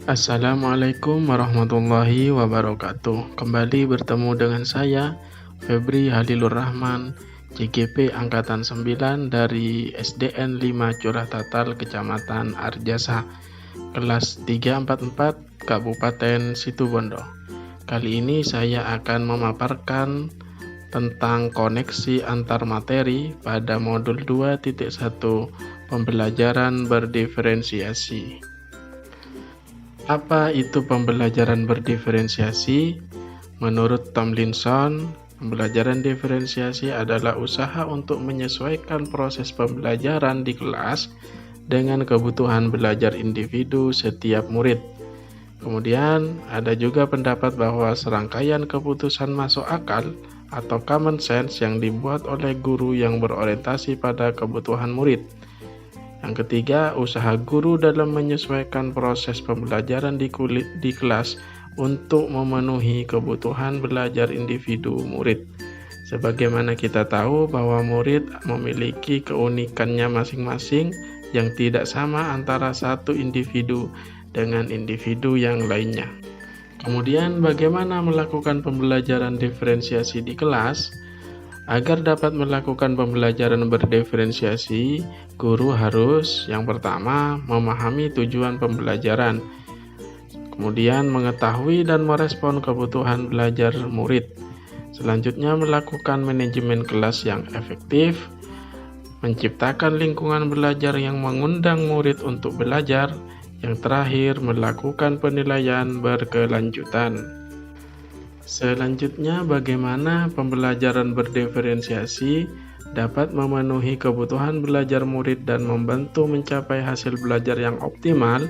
Assalamualaikum warahmatullahi wabarakatuh. Kembali bertemu dengan saya, Febri Halilur Rahman, JGP Angkatan 9 dari SDN 5 Curah Tatal, Kecamatan Arjasa, kelas 344, Kabupaten Situbondo. Kali ini saya akan memaparkan tentang koneksi antar materi pada modul 2.1 pembelajaran berdiferensiasi. Apa itu pembelajaran berdiferensiasi? Menurut Tomlinson, pembelajaran diferensiasi adalah usaha untuk menyesuaikan proses pembelajaran di kelas dengan kebutuhan belajar individu setiap murid. Kemudian, ada juga pendapat bahwa serangkaian keputusan masuk akal atau common sense yang dibuat oleh guru yang berorientasi pada kebutuhan murid. Yang ketiga, usaha guru dalam menyesuaikan proses pembelajaran di kelas untuk memenuhi kebutuhan belajar individu murid. Sebagaimana kita tahu bahwa murid memiliki keunikannya masing-masing yang tidak sama antara satu individu dengan individu yang lainnya. Kemudian, bagaimana melakukan pembelajaran diferensiasi di kelas? Agar dapat melakukan pembelajaran berdiferensiasi, guru harus yang pertama memahami tujuan pembelajaran, kemudian mengetahui dan merespon kebutuhan belajar murid. Selanjutnya melakukan manajemen kelas yang efektif, menciptakan lingkungan belajar yang mengundang murid untuk belajar, yang terakhir melakukan penilaian berkelanjutan. Selanjutnya, bagaimana pembelajaran berdiferensiasi dapat memenuhi kebutuhan belajar murid dan membantu mencapai hasil belajar yang optimal,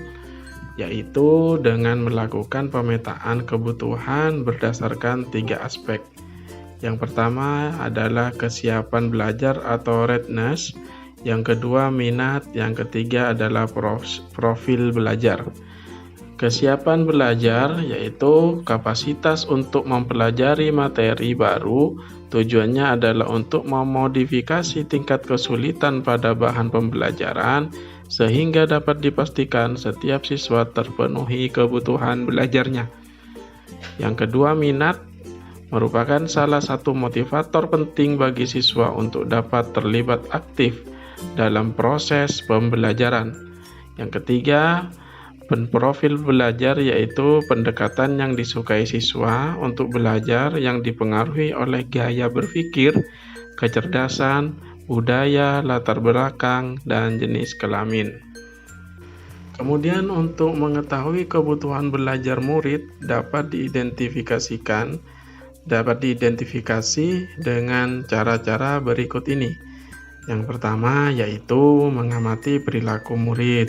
yaitu dengan melakukan pemetaan kebutuhan berdasarkan 3 aspek. Yang pertama adalah kesiapan belajar atau readiness, yang kedua minat, yang ketiga adalah profil belajar. Kesiapan belajar yaitu kapasitas untuk mempelajari materi baru. Tujuannya adalah untuk memodifikasi tingkat kesulitan pada bahan pembelajaran sehingga dapat dipastikan setiap siswa terpenuhi kebutuhan belajarnya. Yang kedua, minat merupakan salah satu motivator penting bagi siswa untuk dapat terlibat aktif dalam proses pembelajaran. Yang ketiga, profil belajar yaitu pendekatan yang disukai siswa untuk belajar yang dipengaruhi oleh gaya berpikir, kecerdasan, budaya, latar belakang, dan jenis kelamin. Kemudian untuk mengetahui kebutuhan belajar murid dapat diidentifikasi dengan cara-cara berikut ini. Yang pertama yaitu mengamati perilaku murid.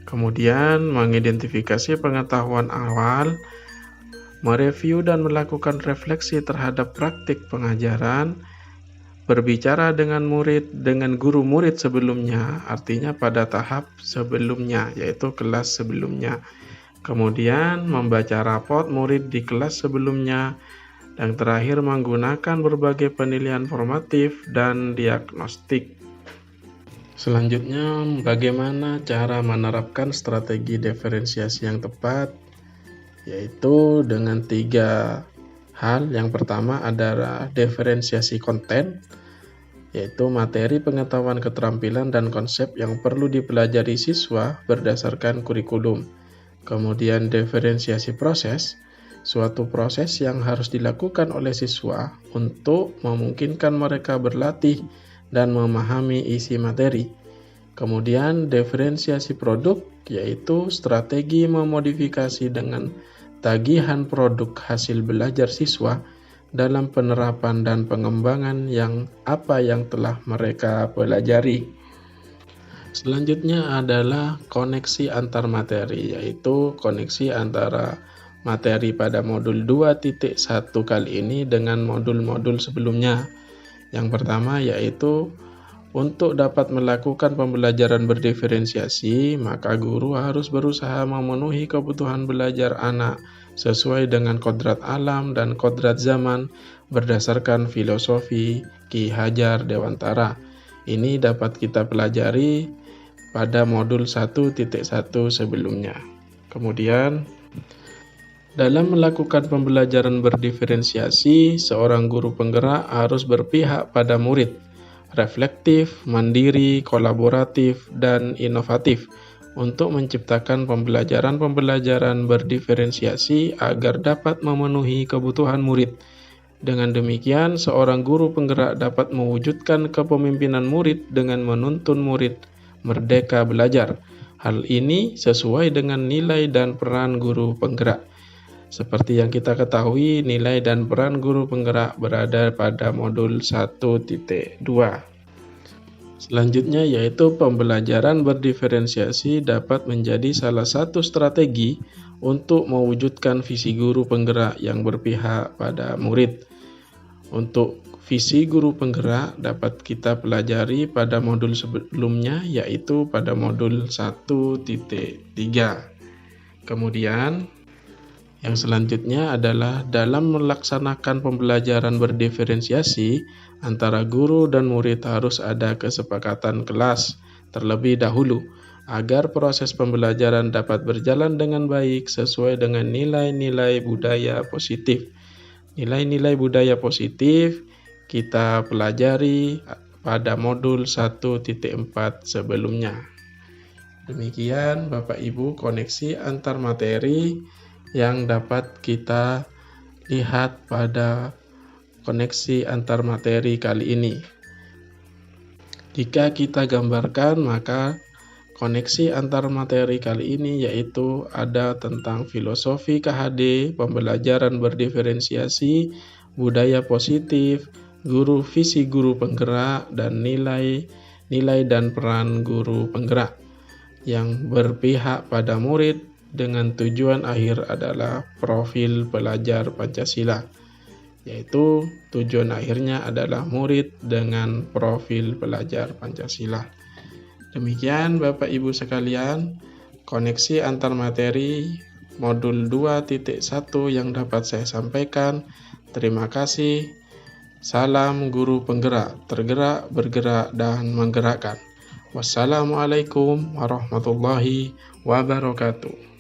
Kemudian mengidentifikasi pengetahuan awal, mereview dan melakukan refleksi terhadap praktik pengajaran, berbicara dengan guru murid sebelumnya, artinya pada tahap sebelumnya, yaitu kelas sebelumnya. Kemudian membaca rapot murid di kelas sebelumnya, dan terakhir menggunakan berbagai penilaian formatif dan diagnostik. Selanjutnya, bagaimana cara menerapkan strategi diferensiasi yang tepat? Yaitu dengan 3 hal. Yang pertama adalah diferensiasi konten, yaitu materi, pengetahuan, keterampilan, dan konsep yang perlu dipelajari siswa berdasarkan kurikulum. Kemudian diferensiasi proses, suatu proses yang harus dilakukan oleh siswa untuk memungkinkan mereka berlatih dan memahami isi materi. Kemudian diferensiasi produk, yaitu strategi memodifikasi dengan tagihan produk hasil belajar siswa dalam penerapan dan pengembangan yang telah mereka pelajari. Selanjutnya adalah koneksi antar materi, yaitu koneksi antara materi pada modul 2.1 kali ini dengan modul-modul sebelumnya. Yang pertama yaitu untuk dapat melakukan pembelajaran berdiferensiasi, maka guru harus berusaha memenuhi kebutuhan belajar anak sesuai dengan kodrat alam dan kodrat zaman berdasarkan filosofi Ki Hajar Dewantara. Ini dapat kita pelajari pada modul 1.1 sebelumnya. Kemudian, dalam melakukan pembelajaran berdiferensiasi, seorang guru penggerak harus berpihak pada murid, reflektif, mandiri, kolaboratif, dan inovatif untuk menciptakan pembelajaran-pembelajaran berdiferensiasi agar dapat memenuhi kebutuhan murid. Dengan demikian, seorang guru penggerak dapat mewujudkan kepemimpinan murid dengan menuntun murid merdeka belajar. Hal ini sesuai dengan nilai dan peran guru penggerak. Seperti yang kita ketahui, nilai dan peran guru penggerak berada pada modul 1.2. Selanjutnya yaitu pembelajaran berdiferensiasi dapat menjadi salah satu strategi untuk mewujudkan visi guru penggerak yang berpihak pada murid. Untuk visi guru penggerak dapat kita pelajari pada modul sebelumnya, yaitu pada modul 1.3. Kemudian yang selanjutnya adalah dalam melaksanakan pembelajaran berdiferensiasi, antara guru dan murid harus ada kesepakatan kelas terlebih dahulu, agar proses pembelajaran dapat berjalan dengan baik sesuai dengan nilai-nilai budaya positif. Nilai-nilai budaya positif kita pelajari pada modul 1.4 sebelumnya. Demikian Bapak Ibu koneksi antar materi yang dapat kita lihat pada koneksi antar materi kali ini. Jika kita gambarkan, maka koneksi antar materi kali ini yaitu ada tentang filosofi KHD, pembelajaran berdiferensiasi, budaya positif, visi guru penggerak, dan nilai dan peran guru penggerak yang berpihak pada murid dengan tujuan akhir adalah profil pelajar Pancasila, yaitu tujuan akhirnya adalah murid dengan profil pelajar Pancasila. Demikian Bapak Ibu sekalian, koneksi antar materi modul 2.1 yang dapat saya sampaikan. Terima kasih. Salam guru penggerak, tergerak, bergerak, dan menggerakkan. Wassalamualaikum warahmatullahi wabarakatuh.